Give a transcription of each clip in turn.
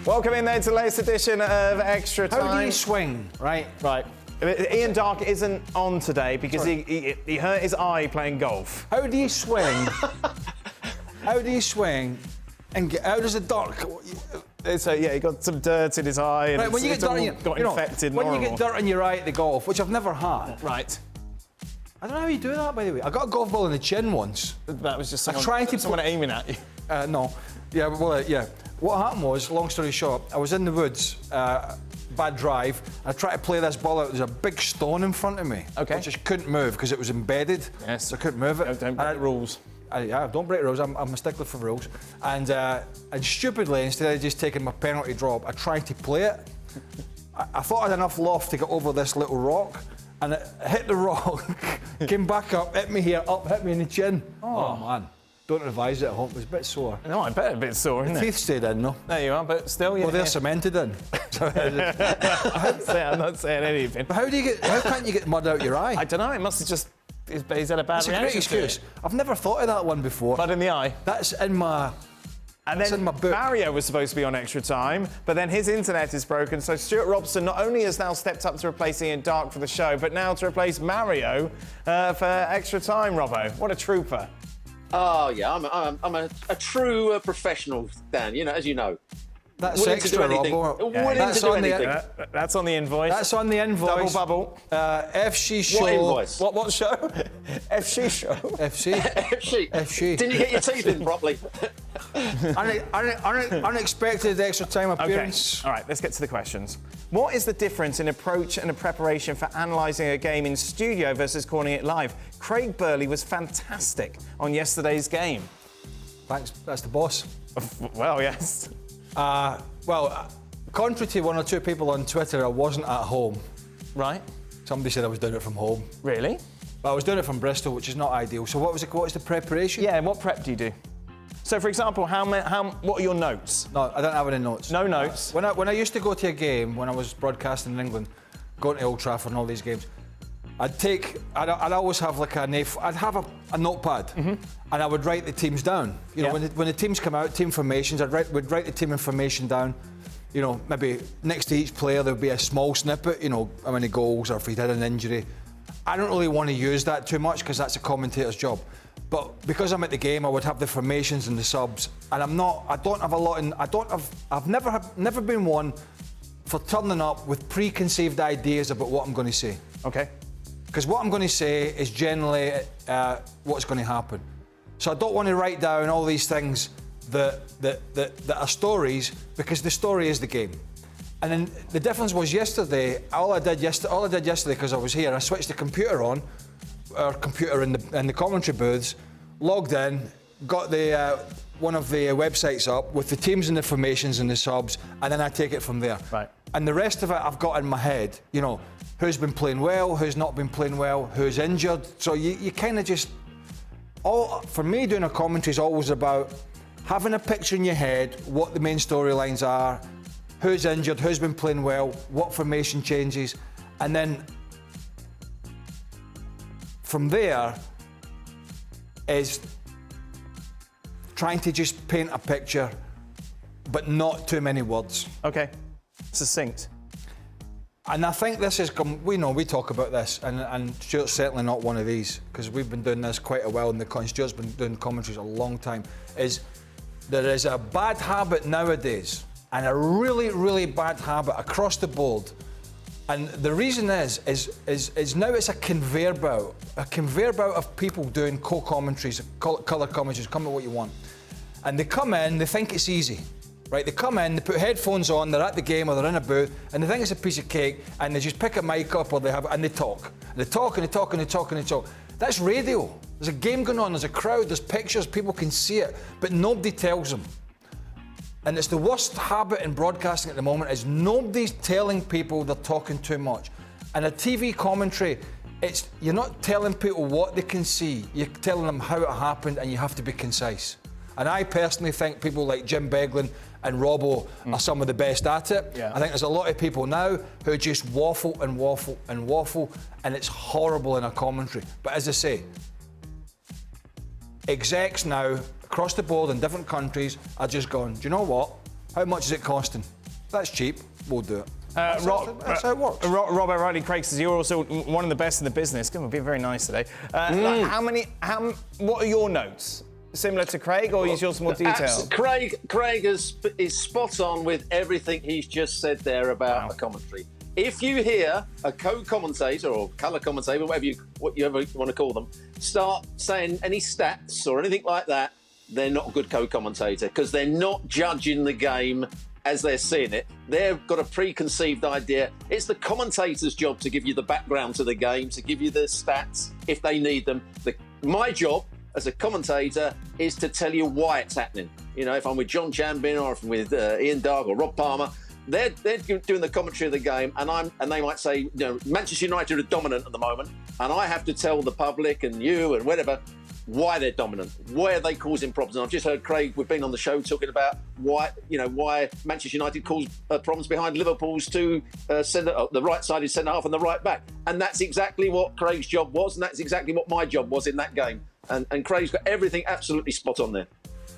Welcome in there to the latest edition of Extra Time. How do you swing? Right. Ian Darke isn't on today because he hurt his eye playing golf. How do you swing? How do you swing? And how does the dark? So he got some dirt in his eye and Right, when you get dirt got infected. When you get dirt in your eye at the golf, which I've never had. Right. I don't know how you do that, by the way. I got a golf ball in the chin once. That was just someone aiming at you. No. Yeah, well, yeah. What happened was, long story short, I was in the woods, bad drive. I tried to play this ball out. There's a big stone in front of me. Okay. I just couldn't move because it was embedded. Yes. So I couldn't move it. Don't break rules. Yeah, don't break rules. I'm a stickler for rules. And stupidly, instead of just taking my penalty drop, I tried to play it. I thought I had enough loft to get over this little rock, and it hit the rock, came back up, hit me here, hit me in the chin. Oh man. Don't advise it at home. It was a bit sore. No, I bet a bit sore, isn't it? Teeth stayed in, though. There you are, but still, Well, they're cemented in. I'm not saying anything. But how can't you get mud out your eye? I don't know. It must have just. He's had a bad It's a reaction. great excuse. I've never thought of that one before. Mud in the eye. That's in my. And It's then in my book. Mario was supposed to be on Extra Time, but then his internet is broken. So Stewart Robson not only has now stepped up to replace Ian Darke for the show, but now to replace Mario for Extra Time. Robbo, what a trooper! Oh yeah, I'm a true professional, Dan. You know, as you know. That's Willing to do extra, anything. Robbo. Willing That's to do on the- anything. That's on the invoice. That's on the invoice. Double bubble. What FC show. invoice? What show? FC show. FC. FC. Didn't you get your teeth in properly? Unexpected extra time appearance. Okay. All right, let's get to the questions. What is the difference in approach and a preparation for analysing a game in studio versus calling it live? Craig Burley was fantastic on yesterday's game. Thanks. That's the boss. Well, yes. Contrary to one or two people on Twitter, I wasn't at home. Right. Somebody said I was doing it from home. Really? But I was doing it from Bristol, which is not ideal. So what was the preparation? Yeah, and what prep do you do? So, for example, what are your notes? No, I don't have any notes. No notes? When I used to go to a game, when I was broadcasting in England, going to Old Trafford and all these games, I'd always have like I'd have a notepad, and I would write the teams down. You know, when the teams come out, team formations, would write the team information down. You know, maybe next to each player there would be a small snippet. You know, how many goals or if he'd had an injury. I don't really want to use that too much because that's a commentator's job. But because I'm at the game, I would have the formations and the subs, and I've never been one for turning up with preconceived ideas about what I'm going to say. Okay. Because what I'm going to say is generally what's going to happen. So I don't want to write down all these things that are stories, because the story is the game. And then the difference was yesterday. All I did yesterday, because I was here, I switched the computer on, our computer in the commentary booths, logged in, got the one of the websites up with the teams and the formations and the subs, and then I take it from there. Right. And the rest of it I've got in my head. You know, who's been playing well, who's not been playing well, who's injured. So you kind of just... For me, doing a commentary is always about having a picture in your head, what the main storylines are, who's injured, who's been playing well, what formation changes, and then from there is trying to just paint a picture, but not too many words. Okay. Succinct. And I think this is, we talk about this, and Stuart's certainly not one of these, because we've been doing this quite a while, and Stuart's been doing commentaries a long time, there is a bad habit nowadays, and a really, really bad habit across the board. And the reason is now it's a conveyor belt of people doing co-commentaries, colour commentaries, call it what you want. And they come in, they think it's easy. Right, they come in, they put headphones on, they're at the game or they're in a booth, and they think it's a piece of cake, and they just pick a mic up and they talk. They talk and they talk and they talk and they talk. That's radio. There's a game going on, there's a crowd, there's pictures, people can see it, but nobody tells them. And it's the worst habit in broadcasting at the moment is nobody's telling people they're talking too much. And a TV commentary, you're not telling people what they can see, you're telling them how it happened, and you have to be concise. And I personally think people like Jim Beglin and Robbo are some of the best at it. Yeah. I think there's a lot of people now who just waffle and waffle and waffle, and it's horrible in a commentary. But as I say, execs now across the board in different countries are just going, do you know what? How much is it costing? That's cheap. We'll do it. That's how it works. Robert Riley Craig says you're also one of the best in the business. Going to be very nice today. What are your notes? Similar to Craig, or is yours more detailed? Craig is spot on with everything he's just said there about the commentary. If you hear a co-commentator or colour commentator, whatever you want to call them, start saying any stats or anything like that, they're not a good co-commentator because they're not judging the game as they're seeing it. They've got a preconceived idea. It's the commentator's job to give you the background to the game, to give you the stats if they need them. My job as a commentator is to tell you why it's happening. You know, if I'm with John Chambin or if I'm with Ian Dark or Rob Palmer, they're doing the commentary of the game, and they might say, you know, Manchester United are dominant at the moment, and I have to tell the public and you and whatever why they're dominant, why are they causing problems. And I've just heard Craig, we've been on the show talking about why Manchester United cause problems behind Liverpool's two the right side is centre half and the right back, and that's exactly what Craig's job was, and that's exactly what my job was in that game. And Craig's got everything absolutely spot on there.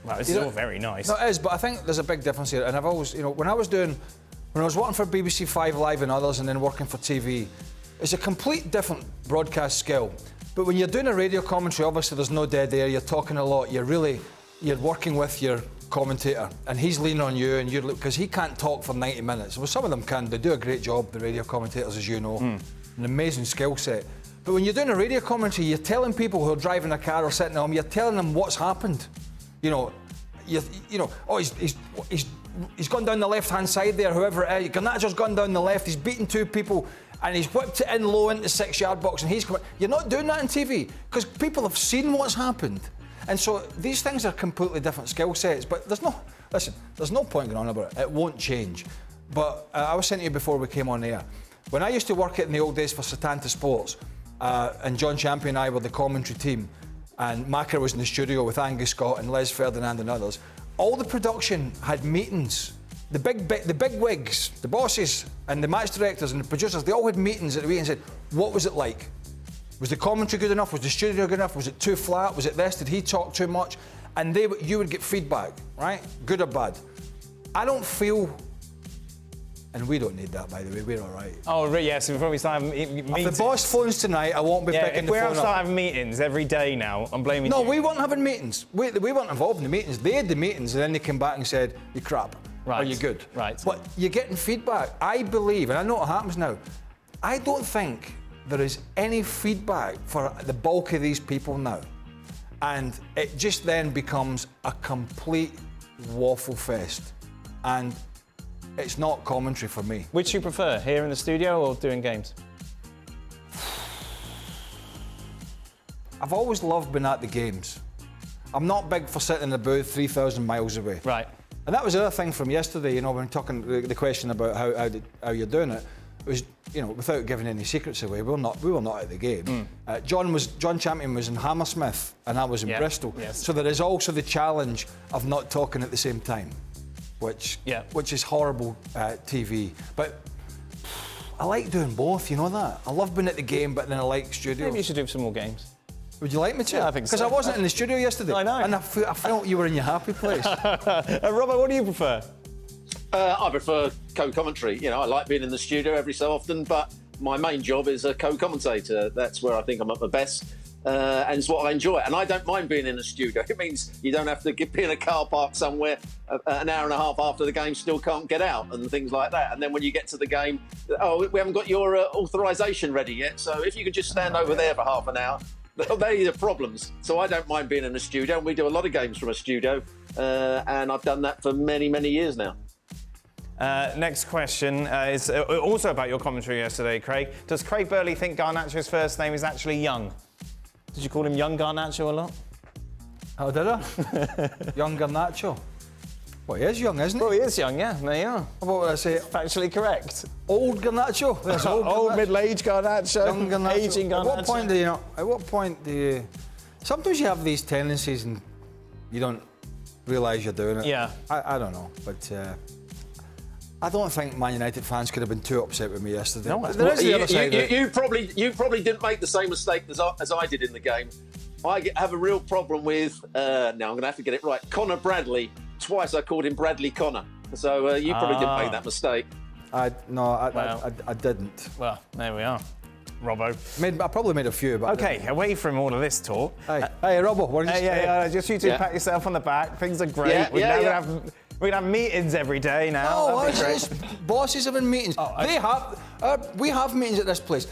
Wow, this is all very nice. No, it is, but I think there's a big difference here. And I've always, when I was working for BBC 5 Live and others, and then working for TV, it's a complete different broadcast skill. But when you're doing a radio commentary, obviously there's no dead air. You're talking a lot. You're working with your commentator, and he's leaning on you, and because he can't talk for 90 minutes. Well, some of them can. They do a great job. The radio commentators, as you know, an amazing skill set. But when you're doing a radio commentary, you're telling people who are driving a car or sitting at home, you're telling them what's happened. He's gone down the left-hand side there, whoever it is. Garnacho's gone down the left, he's beaten two people, and he's whipped it in low into the 6-yard box, and he's coming. You're not doing that on TV, because people have seen what's happened. And so these things are completely different skill sets, but there's no point going on about it. It won't change. But I was saying to you before we came on air, when I used to work in the old days for Setanta Sports, and John Champion and I were the commentary team, and Macca was in the studio with Angus Scott and Les Ferdinand and others, all the production had meetings. The big wigs, the bosses and the match directors and the producers, they all had meetings at the week and said, what was it like? Was the commentary good enough? Was the studio good enough? Was it too flat? Was it this? Did he talk too much? And you would get feedback, right? Good or bad. I don't feel, and we don't need that, by the way, we're all right. Oh, yes, before we start having meetings. If the boss phones tonight, I won't be picking the phone up. If we start having meetings every day now, I'm blaming you. No, we weren't having meetings. We weren't involved in the meetings. They had the meetings, and then they came back and said, you crap. Right. Are you good? Right. But you're getting feedback. I believe, and I know what happens now, I don't think there is any feedback for the bulk of these people now. And it just then becomes a complete waffle fest. And it's not commentary for me. Which you prefer, here in the studio or doing games? I've always loved being at the games. I'm not big for sitting in the booth 3,000 miles away. Right. And that was the other thing from yesterday, when talking the question about how you're doing it, was, without giving any secrets away, we were not at the game. John Champion was in Hammersmith and I was in Bristol. Yes. So there is also the challenge of not talking at the same time, which is horrible TV. But I like doing both, you know that? I love being at the game, but then I like studio. Maybe you should do some more games. Would you like me to? Yeah, I think so. Because I wasn't in the studio yesterday. I know. And I felt you were in your happy place. Robert, what do you prefer? I prefer co-commentary. I like being in the studio every so often, but my main job is a co-commentator. That's where I think I'm at my best, and it's what I enjoy. And I don't mind being in a studio. It means you don't have to be in a car park somewhere an hour and a half after the game, still can't get out, and things like that. And then when you get to the game, we haven't got your authorisation ready yet, so if you could just stand over there for half an hour. They're the problems. So I don't mind being in a studio. We do a lot of games from a studio, and I've done that for many, many years now. Next question is also about your commentary yesterday, Craig. Does Craig Burley think Garnacho's first name is actually Young? Did you call him Young Garnacho a lot? Oh, did I? Young Garnacho. Well, he is young, isn't he? Well, he is young, yeah. There you are. What would I say? Factually correct. Old Garnacho. There's old middle-aged Garnacho. Young Garnacho. Aging Garnacho. At what point do you... Sometimes you have these tendencies and you don't realise you're doing it. Yeah. I don't know, but... I don't think Man United fans could have been too upset with me yesterday. No, you probably didn't make the same mistake as I did in the game. I have a real problem with, now I'm going to have to get it right, Connor Bradley. Twice I called him Bradley Connor. So you probably didn't make that mistake. I didn't. Well, there we are. Robbo. I probably made a few, but... Okay, away from all of this talk. Hey, Robbo, what did you say? Just you two pat yourself on the back. Things are great. We're gonna have meetings every day now. Oh, it's bosses having meetings. We have meetings at this place.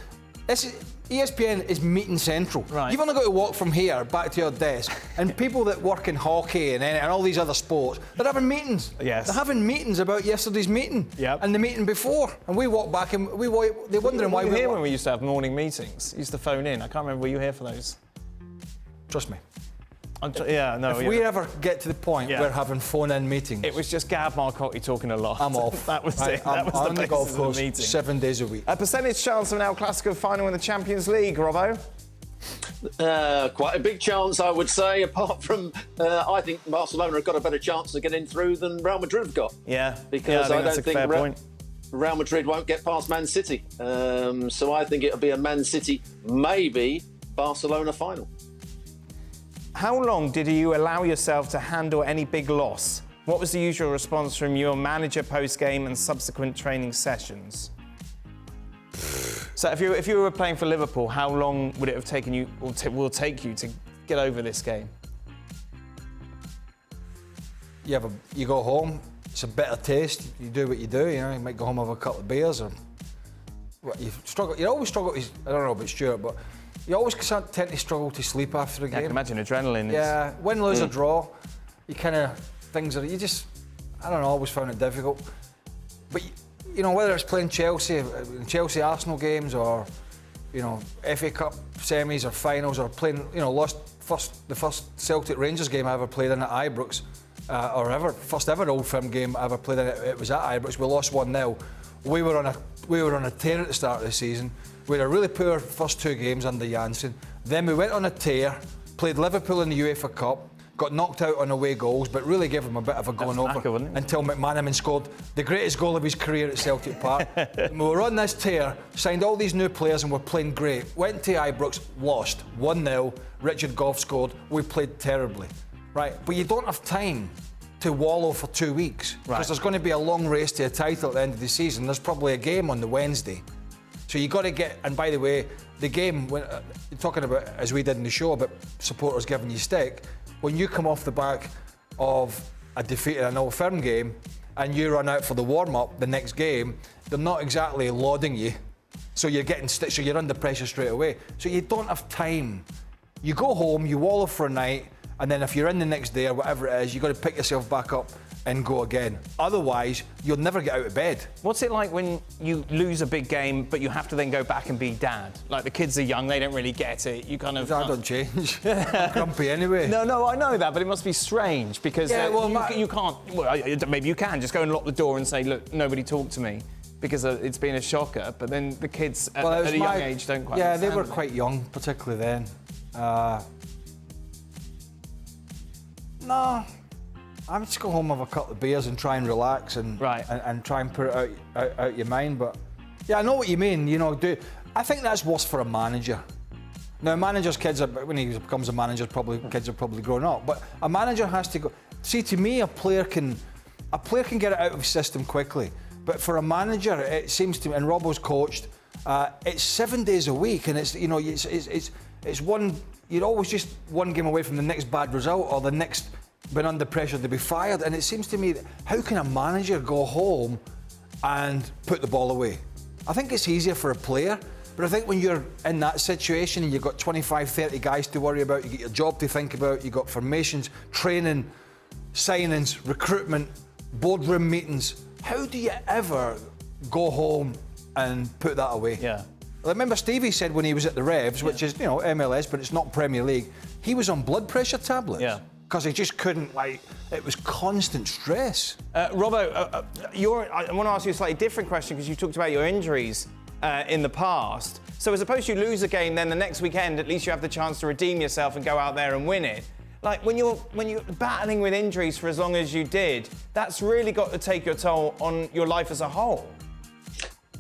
ESPN is meeting central. Right. You've only got to walk from here back to your desk, and people that work in hockey and all these other sports, they're having meetings. Yes. They're having meetings about yesterday's meeting and the meeting before, and we walk back and they're wondering why we we're here when we used to have morning meetings. Used to phone in. I can't remember. Were you here for those? Trust me. If we ever get to the point we're having phone-in meetings, it was just Gav Marcotti talking a lot. I'm off. That was it. That was on the the golf basis of the course meeting. 7 days a week. A percentage chance of an El Clasico final in the Champions League, Robbo? Quite a big chance, I would say, apart from I think Barcelona have got a better chance of getting through than Real Madrid have got. Yeah, because I don't think that's a fair point. Real Madrid won't get past Man City. So I think it'll be a Man City, maybe Barcelona final. How long did you allow yourself to handle any big loss? What was the usual response from your manager post-game and subsequent training sessions? So if you were playing for Liverpool, how long would it have taken you, or will take you, to get over this game? You go home, it's a better taste. You do what you do. You might go home have a couple of beers, or you struggle. You always struggle. I don't know about Stewart, but you always tend to struggle to sleep after a game. I can imagine adrenaline. Yeah, win, lose or draw, you kind of things are. You just, I don't know. Always found it difficult. But whether it's playing Chelsea Arsenal games, or FA Cup semis or finals, or playing lost the first Celtic Rangers game I ever played in at Ibrox, first ever Old Firm game I ever played in. It was at Ibrox. We lost 1-0. We were on a tear at the start of the season. We had a really poor first 2 games under Janssen. Then we went on a tear, played Liverpool in the UEFA Cup, got knocked out on away goals, but really gave him a bit of a going over until McManaman scored the greatest goal of his career at Celtic Park. We were on this tear, signed all these new players and were playing great. Went to Ibrox, lost 1-0. Richard Gough scored. We played terribly, right? But you don't have time to wallow for 2 weeks because there's going to be a long race to a title at the end of the season. There's probably a game on the Wednesday. So you got to get, and by the way, the game, when you're talking about, as we did in the show, about supporters giving you stick, when you come off the back of a defeat in an Old Firm game and you run out for the warm-up the next game, they're not exactly lauding you. So you're getting stick, so you're under pressure straight away. So you don't have time. You go home, you wallow for a night, and then if you're in the next day or whatever it is, you've got to pick yourself back up and go again. Otherwise, you'll never get out of bed. What's it like when you lose a big game, but you have to then go back and be dad? Like, the kids are young, they don't really get it. You kind of... That don't change. I'm grumpy anyway. No, I know that, but it must be strange because you can't... Well, maybe you can just go and lock the door and say, look, nobody talk to me, because it's been a shocker. But then the kids at a young age don't quite understand. Yeah, they were quite young, particularly then. No, I'm just go home, have a couple of beers and try and relax and try and put it out your mind. But yeah, I know what you mean. I think that's worse for a manager. Now, a manager's kids, when he becomes a manager, kids are probably grown up. But a manager has to go. See, to me, a player can get it out of the system quickly. But for a manager, it seems to me, and Robbo's coached, it's 7 days a week, and it's one. You're always just one game away from the next bad result or the next been under pressure to be fired. And it seems to me, how can a manager go home and put the ball away? I think it's easier for a player, but I think when you're in that situation and you've got 25, 30 guys to worry about, you get your job to think about, you've got formations, training, signings, recruitment, boardroom meetings, how do you ever go home and put that away? Yeah. I remember Stevie said when he was at the Revs, which is, MLS, but it's not Premier League, he was on blood pressure tablets. Yeah. Because he just couldn't, it was constant stress. Robbo, I want to ask you a slightly different question because you talked about your injuries in the past. So as opposed to you lose a game, then the next weekend, at least you have the chance to redeem yourself and go out there and win it. Like, when you're battling with injuries for as long as you did, that's really got to take your toll on your life as a whole.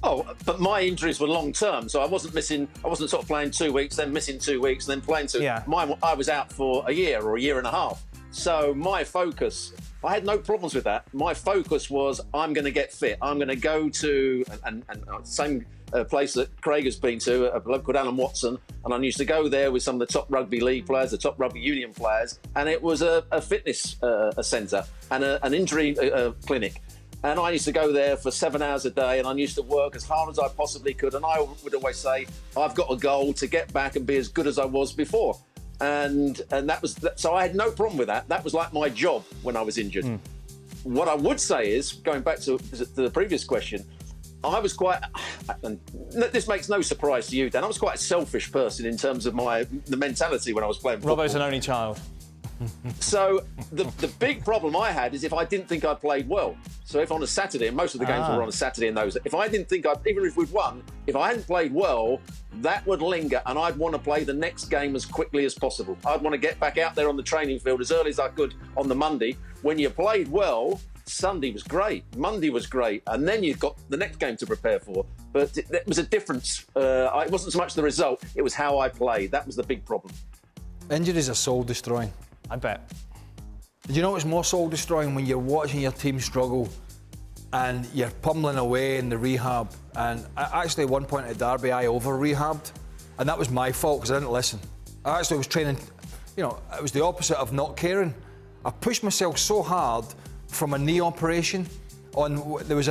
Oh, but my injuries were long term, so I wasn't sort of playing 2 weeks, then missing 2 weeks, and then playing 2. Yeah. I was out for a year or a year and a half. So my focus I had no problems with that. My focus was, I'm going to get fit. I'm going to go to and same place that Craig has been to, a bloke called Alan Watson, and I used to go there with some of the top rugby league players, the top rugby union players, and it was a fitness centre and an injury clinic. And I used to go there for 7 hours a day, and I used to work as hard as I possibly could. And I would always say, I've got a goal to get back and be as good as I was before. And that was so I had no problem with that. That was like my job when I was injured. What I would say is, going back to the previous question, I was quite, and this makes no surprise to you, Dan, I was quite a selfish person in terms of the mentality when I was playing football. Robbo's an only child. So the big problem I had is if I didn't think I played well. So if on a Saturday, and most of the games were on a Saturday in those, if I didn't think even if we'd won, if I hadn't played well, that would linger, and I'd want to play the next game as quickly as possible. I'd want to get back out there on the training field as early as I could on the Monday. When you played well, Sunday was great, Monday was great, and then you've got the next game to prepare for. But it was a difference. It wasn't so much the result, it was how I played. That was the big problem. Injuries are soul-destroying. I bet. Do you know what's more soul-destroying? When you're watching your team struggle and you're pummeling away in the rehab. And actually, at one point at Derby, I over-rehabbed, and that was my fault because I didn't listen. I actually was training, it was the opposite of not caring. I pushed myself so hard from a knee operation. There was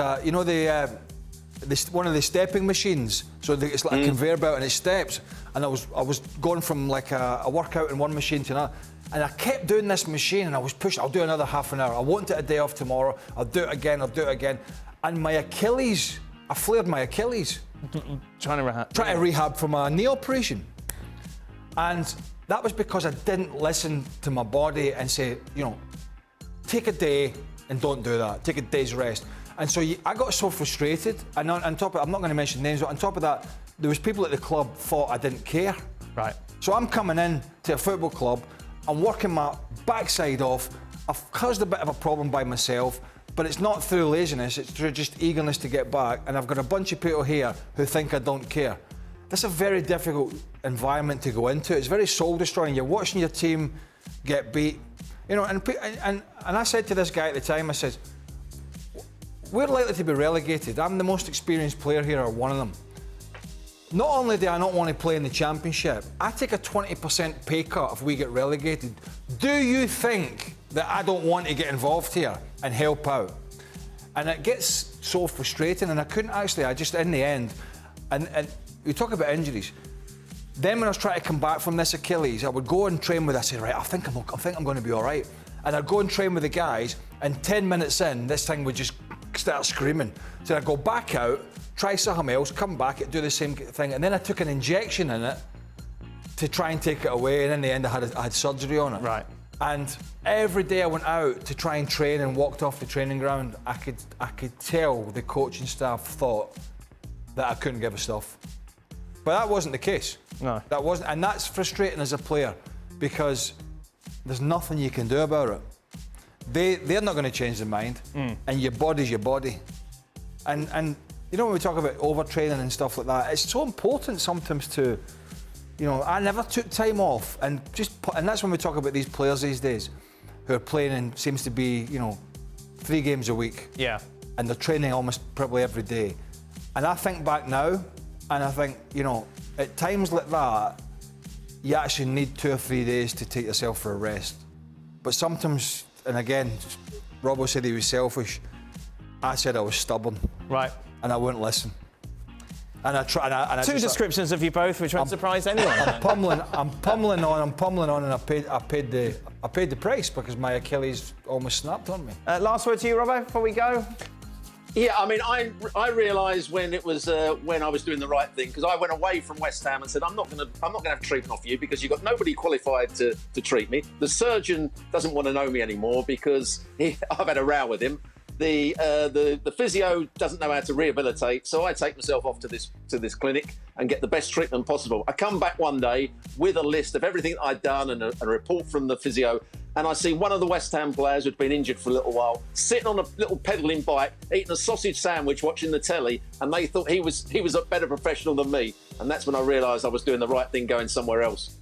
one of the stepping machines, so it's like a conveyor belt and it steps. And I was going from like a workout in one machine to another. And I kept doing this machine and I was pushing, I'll do another half an hour. I wanted a day off tomorrow. I'll do it again. And my Achilles, I flared my Achilles. Trying to rehab from a knee operation. And that was because I didn't listen to my body and say, take a day and don't do that. Take a day's rest. And so I got so frustrated. And on top of it, I'm not going to mention names, but on top of that, there was people at the club thought I didn't care. Right. So I'm coming in to a football club, I'm working my backside off. I've caused a bit of a problem by myself, but it's not through laziness, it's through just eagerness to get back. And I've got a bunch of people here who think I don't care. That's a very difficult environment to go into. It's very soul-destroying. You're watching your team get beat. And I said to this guy at the time, I said, we're likely to be relegated. I'm the most experienced player here, or one of them. Not only do I not want to play in the Championship, I take a 20% pay cut if we get relegated. Do you think that I don't want to get involved here and help out? And it gets so frustrating, and I couldn't actually, in the end, and we talk about injuries. Then when I was trying to come back from this Achilles, I would go and train with, I said, right, I think I'm going to be all right. And I'd go and train with the guys, and 10 minutes in, this thing would just start screaming. So I'd go back out, try something else, come back, do the same thing, and then I took an injection in it to try and take it away, and in the end I had surgery on it. Right. And every day I went out to try and train and walked off the training ground, I could tell the coaching staff thought that I couldn't give a stuff. But that wasn't the case. No. That wasn't, and that's frustrating as a player because there's nothing you can do about it. They're not going to change their mind, and your body's your body. And when we talk about overtraining and stuff like that, it's so important sometimes to, I never took time off, and that's when we talk about these players these days who are playing and seems to be, 3 games a week. Yeah. And they're training almost probably every day. And I think back now, and I think, at times like that, you actually need 2 or 3 days to take yourself for a rest. But sometimes, and again, Robbo said he was selfish. I said I was stubborn. Right. And I wouldn't listen. And I try. And Two descriptions of you both, which won't surprise anyone. I'm pummeling on, and I paid the price because my Achilles almost snapped on me. Last word to you, Robbo, before we go. Yeah, I mean, I realised when it was when I was doing the right thing, because I went away from West Ham and said I'm not going to have treatment off you because you've got nobody qualified to treat me. The surgeon doesn't want to know me anymore because I've had a row with him. The physio doesn't know how to rehabilitate, so I take myself off to this clinic and get the best treatment possible. I come back one day with a list of everything that I'd done and a report from the physio, and I see one of the West Ham players who'd been injured for a little while sitting on a little pedalling bike, eating a sausage sandwich, watching the telly, and they thought he was a better professional than me. And that's when I realised I was doing the right thing going somewhere else.